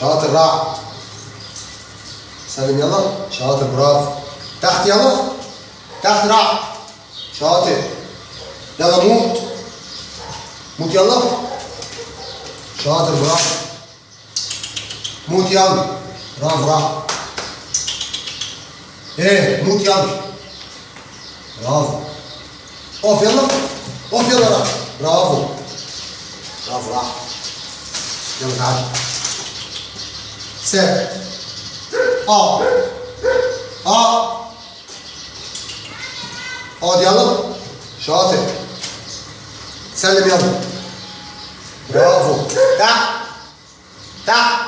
شاطر راح. سلم يلا. شاطر برافو. تحت يلا. تحت راح. شاطر. يلا موت. موت يلا. شاطر برافو. موت يلا. برافو راح. ايه موت يلا. برافو. اقف يلا. اقف يلا راح. برافو. برافو راح. يلا تعال. ساب. اقعد يلا. شاطر. سلم يلا. برافو. تحت. تحت.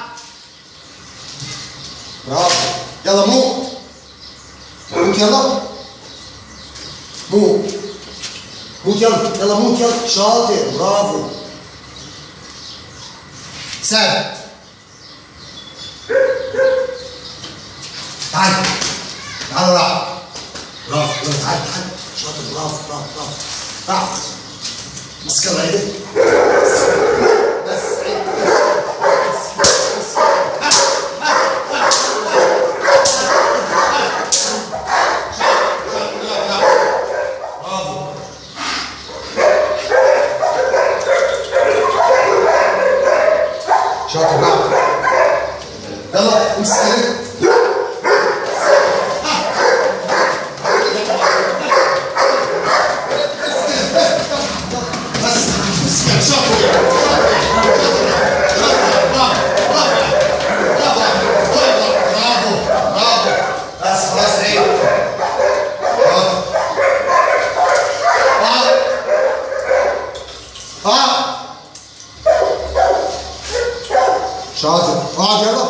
برافو. يلا موت. موت يلا. موت. موت يلا. يلا موت يلا. شاطر. برافو. ساب. تعال. تعال راح. برافو. يلا تعال تعال. شاطر. برافو برافو برافو. راح. مسك الله ايدك. بس عيد. شاطر بقى. يلا امسك ايدك. بس امسك. شاطر. برافو. بس خلاص عيب. شاطر. اقعد يلا.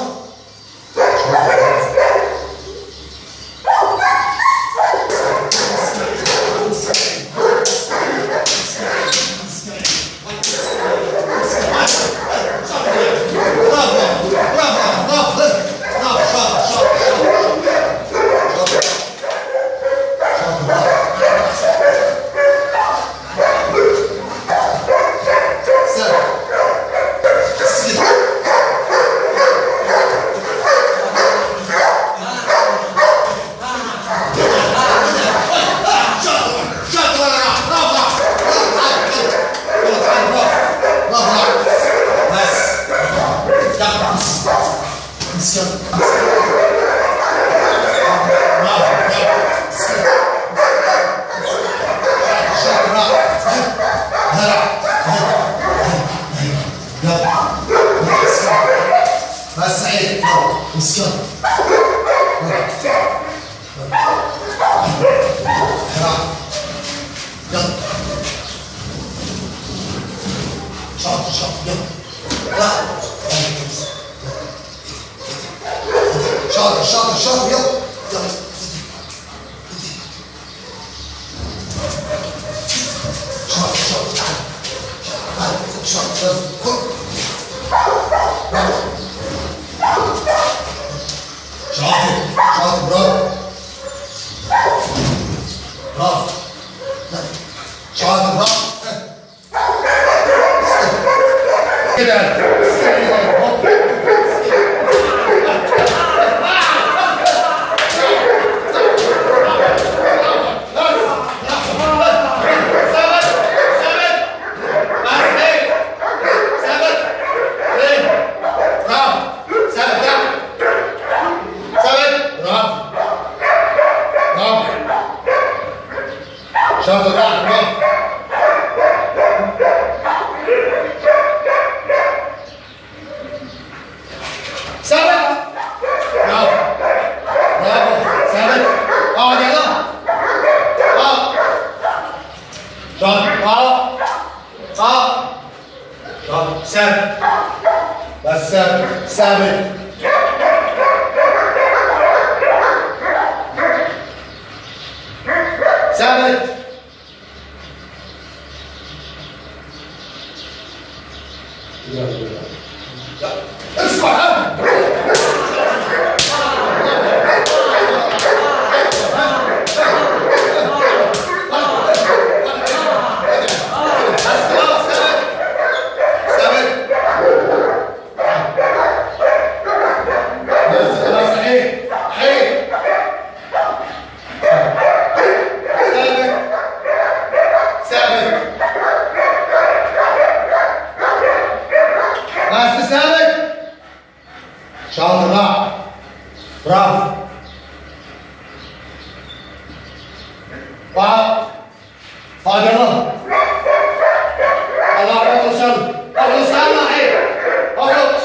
بس عيب. مسكر. يلا. شاطر شاطر يلا. شاطر شاطر شاطر يلا. يلا. شاطر شاطر. تعال. شاطر. شاطر شاطر. برافو. برافو. شاطر. برافو. كده. شاطر. برافو. ثابت. برافو. برافو. ثابت. اقعد يلا. شاطر. شاطر. ثابت. بس ثابت. ثابت. ثابت. اسمع. بس ثابت. شاطر بقى. برافو. اقعد. اقعد يلا. الله اقعد وصل. اخلص يلا ايه؟ اخلص.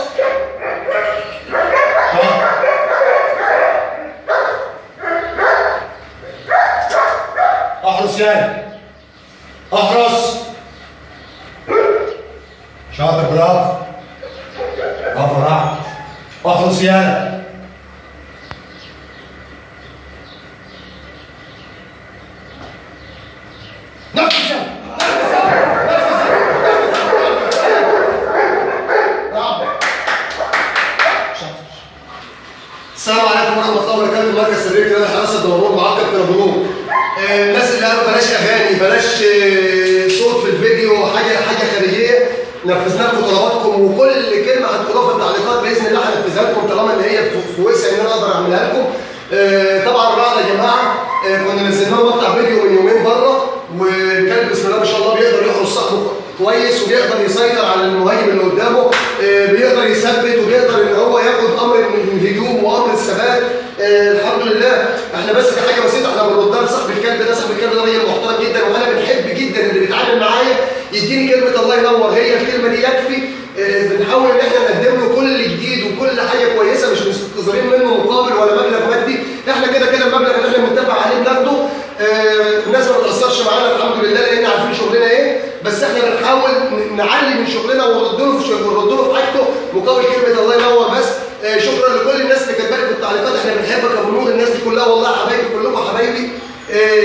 احرس يلا. احرس. شاطر برافو. برافو راح. احرس يلا. نفس السلام عليكم ورحمه الله وبركاته. مركز تدريب كده حراسه الدوران معاك كابتن ابو نور. الناس اللي قالوا بلاش اغاني بلاش صوت في الفيديو حاجه خارجيه، نفذنا لكم طلباتكم وكل كلمه هتقولوها في التعليقات باذن الله هنفذها لكم طالما ان هي في وسع ان انا اقدر اعملها لكم. طبعا بعد يا جماعه كنا نزلنا له مقطع فيديو من يومين بره، والكلب بسم الله ما شاء الله بيقدر يحرس صاحبه كويس وبيقدر يسيطر على المهاجم اللي قدامه، بيقدر يثبت وبيقدر ان هو ياخد امر من الهجوم وامر الثبات. الحمد لله. احنا بس في حاجه بسيطه احنا بنردها لصاحب الكلب ده، صاحب الكلب ده راجل محترم جدا وانا بنحب جدا اللي بيتعامل معايا يديني كلمه الله ينور، هي الكلمه دي يكفي. بنحاول ان احنا نقدم له كل جديد وكل حاجه كويسه، مش منتظرين منه مقابل ولا مبلغ مادي، احنا كده المبلغ اللي احنا بنتفق عليه بناخده. الناس ما بتاثرش معانا الحمد لله لان عارفين شغلنا ايه، بس احنا بنحاول نعلي من شغلنا ونرد له في حاجته مقابل كلمه الله ينور بس. شكرا لكل الناس اللي كانت في التعليقات، احنا بنحبك يا ابو نور، الناس دي كلها والله حبايبي كلكم حبايبي.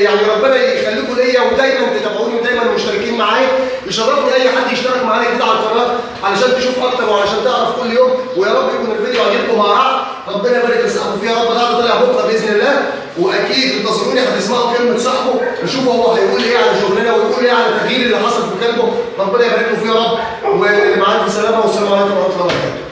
يعني ربنا يخليكم ليا ودايما تتابعوني ودايما مشتركين معايا. يشرفني اي حد يشترك معايا كده على القناه علشان تشوف اكتر وعلشان تعرف كل يوم، ويا رب يكون الفيديو عجبكم مع بعض. ربنا يبارك لصاحبه فيها يا رب. ده طالع بكره باذن الله، واكيد انتظروني هتسمعوا كلمه صاحبه نشوفوا هو هيقول ايه على شغلنا ويقول ايه على التغيير اللي حصل في كلبه. ربنا يبارك له فيه يا رب، ومع الف سلامه والسلام عليكم ورحمه الله وبركاته.